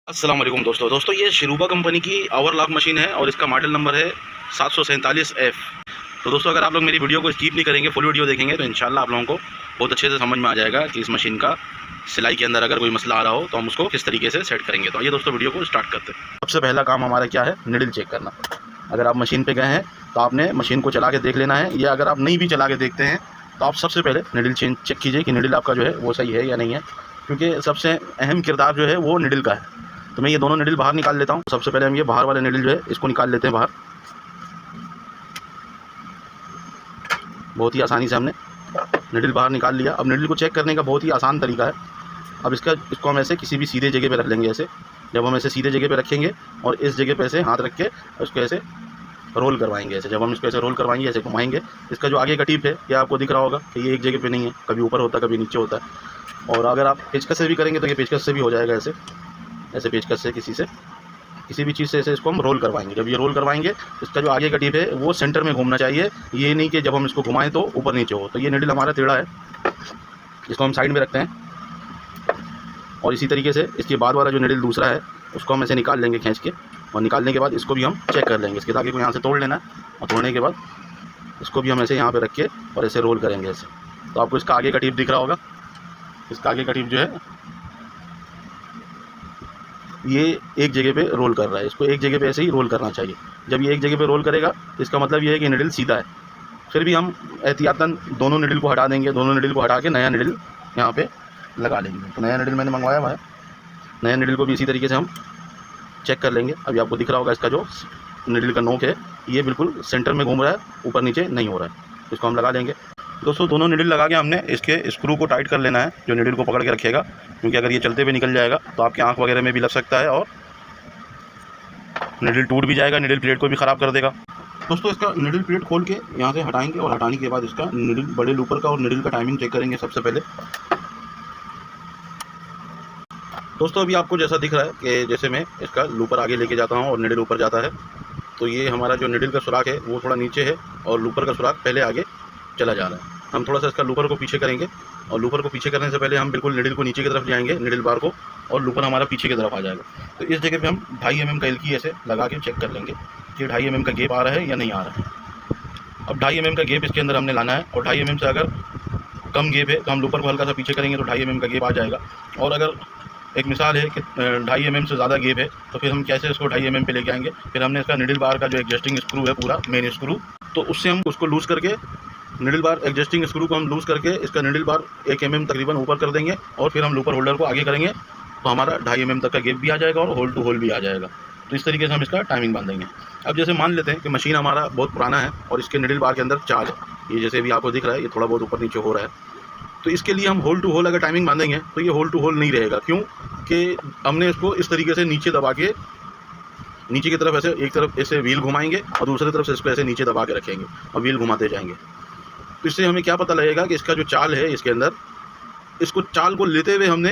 अस्सलाम वालेकुम दोस्तों ये शिरूबा कंपनी की ओवरलॉक मशीन है और इसका मॉडल नंबर है 747F। तो दोस्तों अगर आप लोग मेरी वीडियो को स्किप नहीं करेंगे, फुल वीडियो देखेंगे तो इंशाल्लाह आप लोगों को बहुत अच्छे से समझ में आ जाएगा कि इस मशीन का सिलाई के अंदर अगर कोई मसला आ रहा हो तो हम उसको किस तरीके से सेट करेंगे। तो आइए दोस्तों वीडियो को स्टार्ट करते हैं। सबसे पहला काम हमारा क्या है, निडल चेक करना। अगर आप मशीन पर गए हैं तो आपने मशीन को चला के देख लेना है, या अगर आप नहीं भी चला के देखते हैं तो आप सबसे पहले निडल चेक कीजिए कि निडल आपका जो है वो सही है या नहीं है, क्योंकि सबसे अहम किरदार जो है वो निडल का है। तो मैं ये दोनों निडल बाहर निकाल लेता हूँ। सबसे पहले हम ये बाहर वाले निडल जो है इसको निकाल लेते हैं बाहर। बहुत ही आसानी से हमने निडल बाहर निकाल लिया। अब निडल को चेक करने का बहुत ही आसान तरीका है। अब इसको हम ऐसे किसी भी सीधे जगह पे रख लेंगे। ऐसे जब हम ऐसे सीधे जगह पे रखेंगे और इस जगह पे ऐसे हाथ रख के उसको ऐसे रोल करवाएंगे। ऐसे जब हम इसको ऐसे रोल करवाएंगे, ऐसे घुमाएंगे, इसका जो आगे का टिप है ये आपको दिख रहा होगा कि ये एक जगह पे नहीं है, कभी ऊपर होता है कभी नीचे होता है। और अगर आप पेचकस से भी करेंगे तो ये पेचकस से भी हो जाएगा। ऐसे पेचकस से किसी भी चीज़ से ऐसे इसको हम रोल करवाएंगे। जब ये रोल करवाएंगे इसका जो आगे का टिप है वो सेंटर में घूमना चाहिए, ये नहीं कि जब हम इसको घुमाएं तो ऊपर नीचे हो। तो ये निडल हमारा टेढ़ा है, इसको हम साइड में रखते हैं। और इसी तरीके से इसके बाद वाला जो निडल दूसरा है उसको हम ऐसे निकाल लेंगे खींच के, और निकालने के बाद इसको भी हम चेक कर लेंगे। इसके धागे को यहाँ से तोड़ लेना है, और तोड़ने के बाद इसको भी हम ऐसे यहाँ पर रख के और ऐसे रोल करेंगे ऐसे। तो आपको इसका आगे का टिप दिख रहा होगा। इसका आगे का टिप जो है ये एक जगह पे रोल कर रहा है, इसको एक जगह पे ऐसे ही रोल करना चाहिए। जब ये एक जगह पे रोल करेगा इसका मतलब ये है कि निडल सीधा है। फिर भी हम एहतियातन दोनों निडल को हटा देंगे। दोनों निडल को हटा के नया निडल यहाँ पे लगा लेंगे। तो नया निडल मैंने मंगवाया हुआ है, नया निडल को भी इसी तरीके से हम चेक कर लेंगे। अभी आपको दिख रहा होगा इसका जो निडल का नोक है ये बिल्कुल सेंटर में घूम रहा है, ऊपर नीचे नहीं हो रहा है। इसको हम लगा लेंगे। दोस्तों दोनों निडल लगा के हमने इसके स्क्रू को टाइट कर लेना है, जो निडल को पकड़ के रखेगा, क्योंकि अगर ये चलते हुए निकल जाएगा तो आपकी आंख वगैरह में भी लग सकता है और निडल टूट भी जाएगा, निडल प्लेट को भी ख़राब कर देगा। दोस्तों इसका निडल प्लेट खोल के यहाँ से हटाएंगे, और हटाने के बाद इसका निडल बड़े लूपर का और निडल का टाइमिंग चेक करेंगे सबसे पहले। दोस्तों अभी आपको जैसा दिख रहा है कि जैसे मैं इसका लूपर आगे लेके जाता हूँ और निडल ऊपर जाता है, तो ये हमारा जो निडल का सुराख है वो थोड़ा नीचे है और लूपर का सुराख पहले आगे चला जा रहा है। हम थोड़ा सा इसका लूपर को पीछे करेंगे, और लूपर को पीछे करने से पहले हम बिल्कुल निडल को नीचे की तरफ जाएंगे, निडल बार को, और लूपर हमारा पीछे की तरफ आ जाएगा। तो इस जगह पे हम 2.5 mm का एलकी ऐसे लगा के चेक कर लेंगे कि 2.5 mm का गैप आ रहा है या नहीं आ रहा है। अब 2.5 mm का गैप इसके अंदर हमने लाना है, और 2.5 mm से अगर कम गैप है तो हम लूपर को हल्का सा पीछे करेंगे तो 2.5 mm का गैप आ जाएगा। और अगर एक मिसाल है कि 2.5 mm से ज़्यादा गैप है तो फिर हम कैसे इसको 2.5 mm पे लेके आएंगे। फिर हमने इसका निडल बार का जो एडजस्टिंग स्क्रू है पूरा मेन स्क्रू, तो उससे हम उसको लूज़ करके निडल बार एडजस्टिंग स्क्रू को हम लूज़ करके इसका निडल बार 1 mm तकरीबन ऊपर कर देंगे, और फिर हम लूपर होल्डर को आगे करेंगे तो हमारा 2.5 mm तक का गैप भी आ जाएगा और होल टू होल भी आ जाएगा। तो इस तरीके से हम इसका टाइमिंग बांधेंगे। अब जैसे मान लेते हैं कि मशीन हमारा बहुत पुराना है और इसके निडल बार के अंदर चाल है, ये जैसे भी आपको दिख रहा है ये थोड़ा बहुत ऊपर नीचे हो रहा है। तो इसके लिए हम होल टू होल अगर टाइमिंग बांधेंगे तो ये होल टू होल नहीं रहेगा। क्यों कि हमने इसको इस तरीके से नीचे दबा के, नीचे की तरफ ऐसे एक तरफ ऐसे व्हील घुमाएंगे और दूसरी तरफ से इसको ऐसे नीचे दबा के रखेंगे और व्हील घुमाते जाएंगे। तो इससे हमें क्या पता लगेगा कि इसका जो चाल है इसके अंदर, इसको चाल को लेते हुए हमने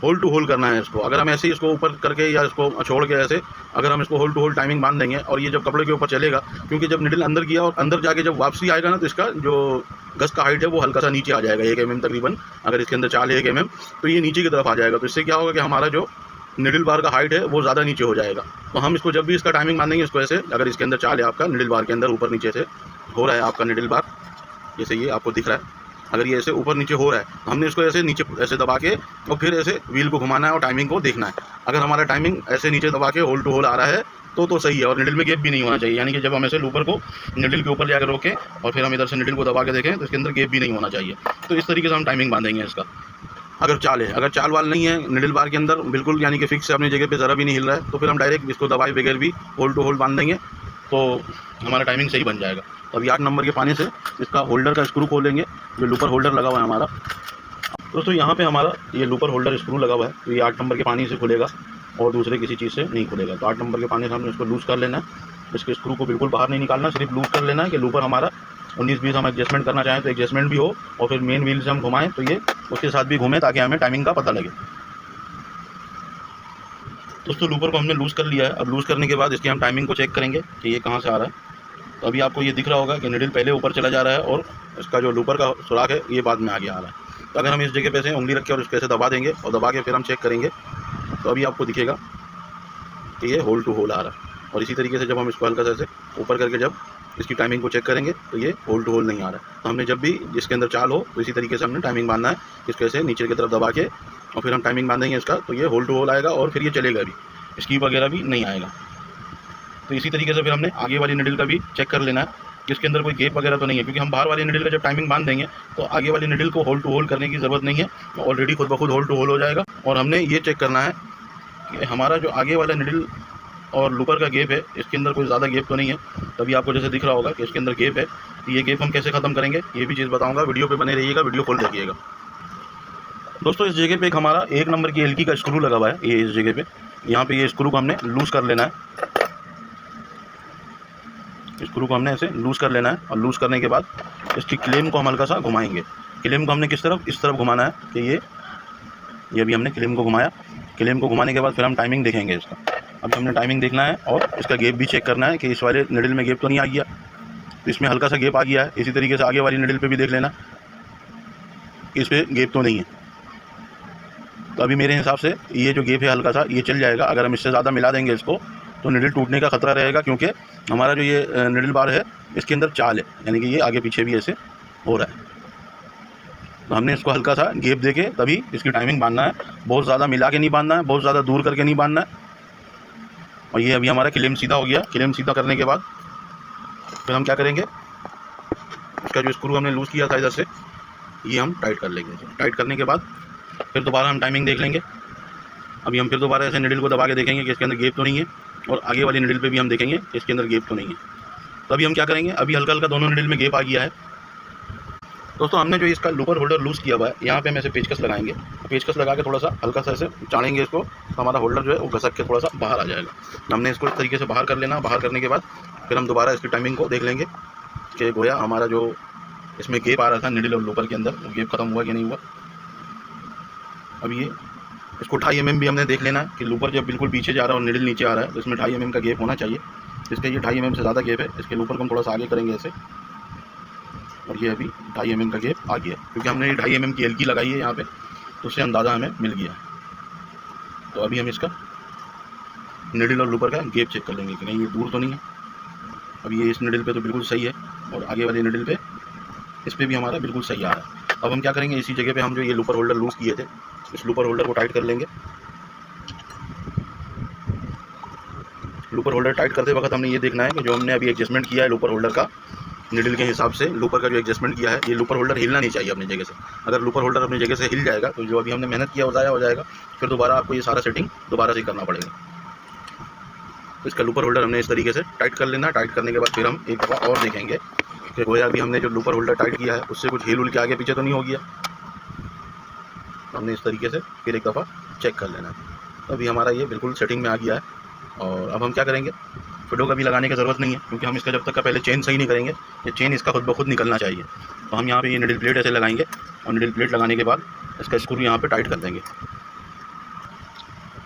होल टू होल करना है इसको। अगर हम ऐसे ही इसको ऊपर करके या इसको छोड़ के ऐसे अगर हम इसको होल टू होल टाइमिंग बांध देंगे और ये जब कपड़े के ऊपर चलेगा, क्योंकि जब निडल अंदर किया और अंदर जाके जब वापसी आएगा ना तो इसका जो गज का हाइट है वो हल्का सा नीचे आ जाएगा, 1 mm तकरीबन। अगर इसके अंदर चाल है 1 mm तो ये नीचे की तरफ आ जाएगा। तो इससे क्या होगा कि हमारा जो निडल बार का हाइट है वो ज़्यादा नीचे हो जाएगा। तो हम इसको जब भी इसका टाइमिंग बांधेंगे इसको ऐसे, अगर इसके अंदर चाल है आपका निडल बार के अंदर ऊपर नीचे से हो रहा है आपका निडल बार, जैसे ये आपको दिख रहा है, अगर ये ऐसे ऊपर नीचे हो रहा है तो हमने इसको ऐसे नीचे ऐसे दबा के और फिर ऐसे व्हील को घुमाना है और टाइमिंग को देखना है। अगर हमारा टाइमिंग ऐसे नीचे दबा के होल टू होल आ रहा है तो सही है, और निडल में गैप भी नहीं होना चाहिए। यानी कि जब हम ऐसे लूपर को निडल के ऊपर जाकर रोकें और फिर हम इधर से निडल को दबा के देखें तो इसके अंदर गैप भी नहीं होना चाहिए। तो इस तरीके से हम टाइमिंग बांधेंगे इसका। अगर चाल है, अगर चाल वाल नहीं है निडल बार के अंदर बिल्कुल, यानी कि फिक्स है अपनी जगह पे ज़रा भी नहीं हिल रहा है, तो फिर हम डायरेक्ट इसको दबाए बगैर भी होल टू होल बांध देंगे तो हमारा टाइमिंग सही बन जाएगा। तो अभी 8 नंबर के पानी से इसका होल्डर का स्क्रू खोलेंगे, जो लूपर होल्डर लगा हुआ है हमारा। दोस्तों यहाँ पे हमारा ये लूपर होल्डर स्क्रू लगा हुआ है, तो ये 8 नंबर के पानी से खुलेगा और दूसरे किसी चीज़ से नहीं खुलेगा। तो 8 नंबर के पानी से हमने इसको लूज़ कर लेना है। इसके स्क्रू को बिल्कुल बाहर नहीं निकालना, सिर्फ लूज़ कर लेना है कि लूपर हमारा 19-20 हम एडजस्टमेंट करना चाहें तो एडजस्टमेंट भी हो, और फिर मेन व्हील से हम घुमाएँ तो ये उसके साथ भी घूमें ताकि हमें टाइमिंग का पता लगे। दोस्तों लूपर को हमने लूज़ कर लिया है। अब लूज़ करने के बाद इसकी हम टाइमिंग को चेक करेंगे कि ये कहाँ से आ रहा है। तो अभी आपको ये दिख रहा होगा कि निडल पहले ऊपर चला जा रहा है और इसका जो लूपर का सुराख है ये बाद में आगे आ रहा है। तो अगर हम इस जगह पे से उंगली रख के और इसको ऐसे दबा देंगे और दबा के फिर हम चेक करेंगे तो अभी आपको दिखेगा कि ये होल टू होल आ रहा है। और इसी तरीके से जब हम इसको हल्का सा ऐसे ऊपर करके जब इसकी टाइमिंग को चेक करेंगे तो ये होल टू होल नहीं आ रहा है। तो हमने जब भी जिसके अंदर चाल हो तो इसी तरीके से हमने टाइमिंग बांधना है, इसको ऐसे नीचे की तरफ दबा के और फिर हम टाइमिंग बांधेंगे इसका, तो ये होल टू होल आएगा और फिर ये चलेगा भी, स्कीप वगैरह भी नहीं आएगा। तो इसी तरीके से फिर हमने आगे वाली निडल का भी चेक कर लेना है कि इसके अंदर कोई गैप वगैरह तो नहीं है, क्योंकि हम बाहर वाली निडल का जब टाइमिंग बांध देंगे तो आगे वाली निडल को होल टू होल करने की ज़रूरत नहीं है, ऑलरेडी खुद ब खुद होल टू होल हो जाएगा। और हमने ये चेक करना है कि हमारा जो आगे वाला निडल और लूपर का गैप है इसके अंदर कोई ज़्यादा गैप तो नहीं है। तभी आपको जैसे दिख रहा होगा कि इसके अंदर गैप है, तो ये गैप हम कैसे ख़त्म करेंगे ये भी चीज़ बताऊँगा। वीडियो पर बने रहिएगा, वीडियो फुल देखिएगा। दोस्तों इस जगह पे एक हमारा 1 नंबर की एलकी का स्क्रू लगा हुआ है, ये इस जगह पे, यहाँ पे ये स्क्रू को हमने लूज़ कर लेना है। स्क्रू को हमने ऐसे लूज़ कर लेना है और लूज़ करने के बाद इसकी क्लेम को हम हल्का सा घुमाएंगे। क्लेम को हमने किस तरफ, इस तरफ घुमाना है कि ये अभी हमने क्लेम को घुमाया। क्लेम को घुमाने के बाद फिर हम टाइमिंग देखेंगे इसका। अभी हमने टाइमिंग देखना है और इसका गैप भी चेक करना है कि इस वाले निडल में गैप तो नहीं आ गया, तो इसमें हल्का सा गैप आ गया है। इसी तरीके से आगे वाली निडल पे भी देख लेना इस पर गैप तो नहीं है। तो अभी मेरे हिसाब से ये जो गैप है हल्का सा ये चल जाएगा। अगर हम इससे ज़्यादा मिला देंगे इसको तो निडल टूटने का खतरा रहेगा, क्योंकि हमारा जो ये निडल बार है इसके अंदर चाल है, यानी कि ये आगे पीछे भी ऐसे हो रहा है। तो हमने इसको हल्का सा गैप देके तभी इसकी टाइमिंग बांधना है, बहुत ज़्यादा मिला के नहीं बांधना है, बहुत ज़्यादा दूर करके नहीं बांधना है। और ये अभी हमारा क्लेम सीधा हो गया। क्लेम सीधा करने के बाद फिर हम क्या करेंगे, इसका जो स्क्रू हमने लूज़ किया था इधर से ये हम टाइट कर लेंगे। टाइट करने के बाद फिर दोबारा हम टाइमिंग देख लेंगे। अभी हम फिर दोबारा ऐसे निडल को दबा के देखेंगे कि इसके अंदर गैप तो नहीं है, और आगे वाली निडल पे भी हम देखेंगे कि इसके अंदर गैप तो नहीं है। तो अभी हम क्या करेंगे, अभी हल्का हल्का दोनों निडल में गैप आ गया है। दोस्तों हमने जो इसका लूपर होल्डर लूज़ किया हुआ है, यहाँ पे हम ऐसे पेचकस लगाएंगे। पेचकस लगा के थोड़ा सा हल्का सा ऐसे चाड़ेंगे इसको, तो हमारा होल्डर जो है वो घसक के थोड़ा सा बाहर आ जाएगा। हमने इसको इस तरीके से बाहर कर लेना। बाहर करने के बाद फिर हम दोबारा इसकी टाइमिंग को देख लेंगे कि गोया हमारा जो इसमें गैप आ रहा था निडल और लूपर के अंदर, वो गैप खत्म हुआ कि नहीं हुआ। अब ये इसको 2.5 mm भी हमने देख लेना है कि लूपर जब बिल्कुल पीछे जा रहा है और निडल नीचे आ रहा है तो इसमें 2.5 mm का गैप होना चाहिए। इसका ये 2.5 mm से ज़्यादा गैप है। इसके लूपर को हम थोड़ा सा आगे करेंगे ऐसे, और ये अभी 2.5 mm का गैप आ गया, क्योंकि हमने ये 2.5 mm की एलकी लगाई है यहाँ पे, तो उससे अंदाज़ा हमें मिल गया। तो अभी हम इसका निडल और लूपर का गैप चेक कर लेंगे कि कहीं ये दूर तो नहीं है। अभी ये इस निडल पे तो बिल्कुल सही है, और आगे वाले निडल पे इस पर भी हमारा बिल्कुल सही आ रहा है। अब हम क्या करेंगे, इसी जगह पे हम जो ये लूपर होल्डर लूज़ किए थे इस लूपर होल्डर को टाइट कर लेंगे। लूपर होल्डर टाइट करते वक्त हमने ये देखना है कि जो हमने अभी एडजस्टमेंट किया है लूपर होल्डर का निडल के हिसाब से, लूपर का जो एडजस्टमेंट किया है, ये लूपर होल्डर हिलना नहीं चाहिए अपनी जगह से। अगर लूपर होल्डर अपनी जगह से हिल जाएगा तो जो अभी हमने मेहनत किया वो ज़ाया हो जाएगा। फिर दोबारा आपको ये सारा सेटिंग दोबारा से करना पड़ेगा। तो इसका लूपर होल्डर हमने इस तरीके से टाइट कर लेना। टाइट करने के बाद फिर हम एक दफ़ा और देखेंगे कि गोया अभी हमने जो लूपर होल्डर टाइट किया है उससे कुछ हिल उल के आगे पीछे तो नहीं हो गया। हमने इस तरीके से फिर एक दफ़ा चेक कर लेना है। तो अभी हमारा ये बिल्कुल सेटिंग में आ गया है। और अब हम क्या करेंगे, फिडो का भी लगाने की ज़रूरत नहीं है, क्योंकि हम इसका जब तक का पहले चेन सही नहीं करेंगे, ये चेन इसका खुद ब खुद निकलना चाहिए। तो हम यहाँ पे ये निडल प्लेट ऐसे लगाएंगे, और निडल प्लेट लगाने के बाद इसका स्क्रू यहाँ पे टाइट कर देंगे।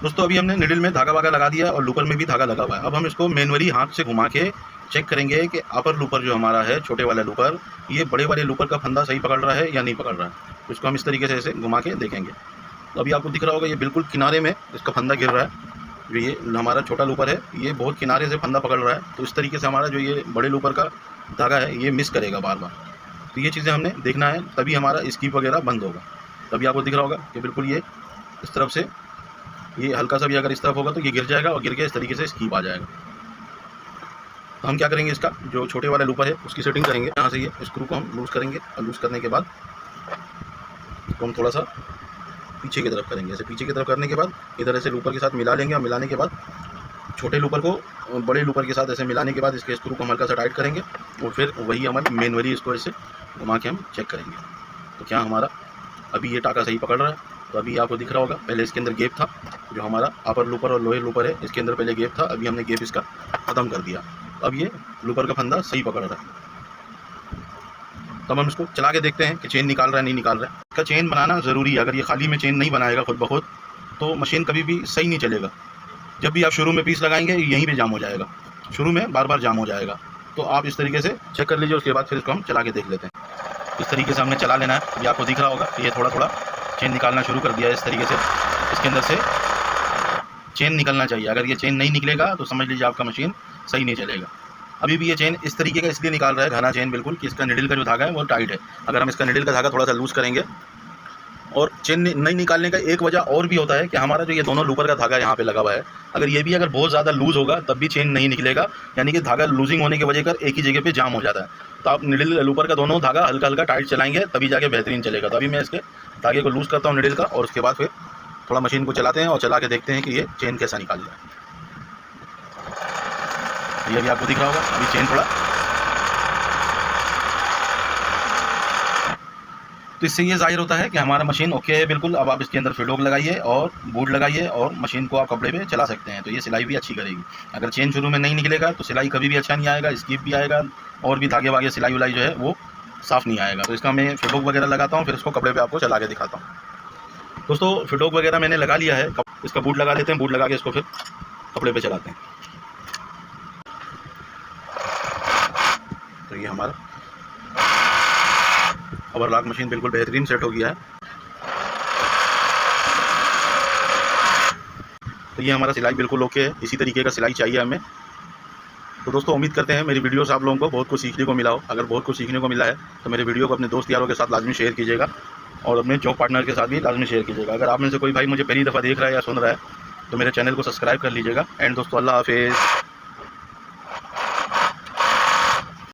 दोस्तों अभी हमने निडल में धागा वागा लगा दिया और लूपर में भी धागा लगा हुआ है। अब हम इसको मैनुअली हाथ से घुमा के चेक करेंगे कि अपर लूपर जो हमारा है, छोटे वाला लूपर, ये बड़े वाले लूपर का फंदा सही पकड़ रहा है या नहीं पकड़ रहा है। तो इसको हम इस तरीके से ऐसे घुमा के देखेंगे। तो अभी आपको दिख रहा होगा ये बिल्कुल किनारे में इसका फंदा गिर रहा है। जो ये हमारा छोटा लूपर है ये बहुत किनारे से फंदा पकड़ रहा है, तो इस तरीके से हमारा जो ये बड़े लूपर का धागा है ये मिस करेगा बार बार। तो ये चीज़ें हमने देखना है, तभी हमारा स्कीप वगैरह बंद होगा। तभी आपको दिख रहा होगा कि बिल्कुल ये इस तरफ से, ये हल्का सा भी अगर इस तरफ होगा तो ये गिर जाएगा, और गिर के इस तरीके से स्कीप आ जाएगा। तो हम क्या करेंगे, इसका जो छोटे वाला लूपर है उसकी सेटिंग करेंगे। यहाँ से ये स्क्रू को हम लूज़ करेंगे, और लूज़ करने के बाद इसको हम थोड़ा सा पीछे की तरफ करेंगे। ऐसे पीछे की तरफ करने के बाद इधर ऐसे लूपर के साथ मिला लेंगे, और मिलाने के बाद छोटे लूपर को बड़े लूपर के साथ ऐसे मिलाने के बाद इसके स्क्रू को हम हल्का सा टाइट करेंगे, और फिर वही हमारी मैनुअली इसको ऐसे घुमा के हम चेक करेंगे तो क्या हमारा अभी ये टाका सही पकड़ रहा है। तो अभी आपको दिख रहा होगा पहले इसके अंदर गैप था, जो हमारा अपर लूपर और लोअर लूपर है इसके अंदर पहले गैप था, अभी हमने गैप इसका ख़त्म कर दिया। अब ये लूपर का फंदा सही पकड़ रहा है। तब हम इसको चला के देखते हैं कि चेन निकाल रहा है नहीं निकाल रहा है। इसका चेन बनाना ज़रूरी है। अगर ये खाली में चेन नहीं बनाएगा खुद ब खुद तो मशीन कभी भी सही नहीं चलेगा। जब भी आप शुरू में पीस लगाएंगे यहीं पे जाम हो जाएगा, शुरू में बार बार जाम हो जाएगा। तो आप इस तरीके से चेक कर लीजिए, उसके बाद फिर इसको हम चला के देख लेते हैं। इस तरीके से हमने चला लेना है। ये आपको दिख रहा होगा कि ये थोड़ा थोड़ा चेन निकालना शुरू कर दिया है। इस तरीके से इसके अंदर से चेन निकलना चाहिए। अगर ये चेन नहीं निकलेगा तो समझ लीजिए आपका मशीन सही नहीं चलेगा। अभी भी ये चेन इस तरीके का इसलिए निकाल रहा है, घना चेन बिल्कुल, कि इसका निडल का जो धागा है वो टाइट है। अगर हम इसका निडल का धागा थोड़ा सा लूज़ करेंगे, और चेन नहीं निकालने का एक वजह और भी होता है कि हमारा जो ये दोनों लूपर का धागा यहाँ पे लगा हुआ है, अगर ये भी अगर बहुत ज़्यादा लूज़ होगा तब भी चेन नहीं निकलेगा, यानी कि धागा लूजिंग होने की वजह कर एक ही जगह पे जाम हो जाता है। तो आप निडल लूपर का दोनों धागा हल्का हल्का टाइट चलाएंगे तभी जाके बेहतरीन चलेगा। तो अभी मैं इसके धागे को लूज़ करता हूँ निडल का, और उसके बाद फिर थोड़ा मशीन को चलाते हैं और चला के देखते हैं कि ये चेन कैसा निकाल रहा है। ये भी आपको दिख रहा होगा, अभी चेन थोड़ा, तो इससे ये जाहिर होता है कि हमारा मशीन ओके है बिल्कुल। अब आप इसके अंदर फिडोक लगाइए और बूट लगाइए और मशीन को आप कपड़े पे चला सकते हैं, तो ये सिलाई भी अच्छी करेगी। अगर चेन शुरू में नहीं निकलेगा तो सिलाई कभी भी अच्छा नहीं आएगा, स्किप भी आएगा, और भी धागे वागे सिलाई उलाई जो है वो साफ़ नहीं आएगा। तो इसका मैं फिडोक वगैरह लगाता हूँ, फिर इसको कपड़े पर आपको चला के दिखाता हूँ। दोस्तों फिडोक वगैरह मैंने लगा लिया है, इसका बूट लगा लेते हैं, बूट लगा के इसको फिर कपड़े पर चलाते हैं। तो ये हमारा ओवरलॉक मशीन बिल्कुल बेहतरीन सेट हो गया है। तो ये हमारा सिलाई बिल्कुल ओके है, इसी तरीके का सिलाई चाहिए हमें। तो दोस्तों उम्मीद करते हैं मेरी वीडियो से आप लोगों को बहुत कुछ सीखने को मिला हो। अगर बहुत कुछ सीखने को मिला है तो मेरे वीडियो को अपने दोस्त यारों के साथ लाजमी शेयर कीजिएगा, और अपने जॉब पार्टनर के साथ भी लाजमी शेयर कीजिएगा। अगर आप में से कोई भाई मुझे पहली दफ़ा देख रहा है या सुन रहा है तो मेरे चैनल को सब्सक्राइब कर लीजिएगा। एंड दोस्तों अल्लाह हाफिज़।